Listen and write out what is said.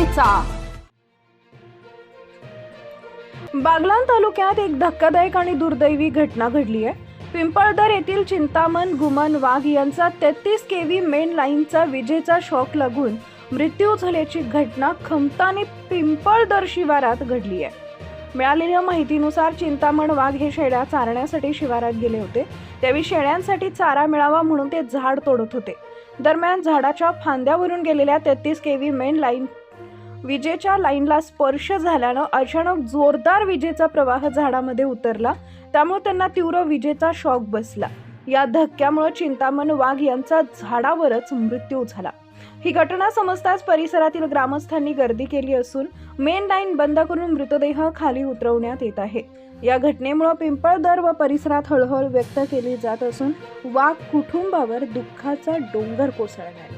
घडामोडींचा। बागलाण तालुक्यात एक धक्कादायक आणि दुर्दैवी घटना घडली आहे। पिंपळदर येथील चिंतामण गुमन वाघ यांचा 33 केव्ही मेन लाईनचा विजेचा शॉक लागून मृत्यू झाल्याची घटना खमतानी पिंपळदर शिवारात घडली आहे। मिळालेल्या माहितीनुसार चिंतामण वाघ हे शेळ्या चारण्यासाठी शिवारात गेले होते। त्यावेळी शेळ्यांसाठी चारा मिळावा म्हणून ते झाड तोडत होते। दरम्यान झाडाच्या फांद्यावरून गेलेल्या 33 केव्ही मेन लाईन विजेच्या लाईनला स्पर्श झाल्यानं अचानक जोरदार विजेचा प्रवाह झाडामध्ये उतरला। त्यामुळे त्यांना तीव्र विजेचा शॉक बसला। या धक्क्यामुळे चिंतामण वाघ यांचा झाडावरच मृत्यू झाला। ही घटना समजताच परिसरातील ग्रामस्थांनी गर्दी केली असून मेन लाईन बंद करून मृतदेह खाली उतरवण्यात येत आहे। या घटनेमुळे पिंपळदर व परिसरात हळहळ व्यक्त केली जात असून वाघ कुटुंबावर दुःखाचा डोंगर कोसळला आहे।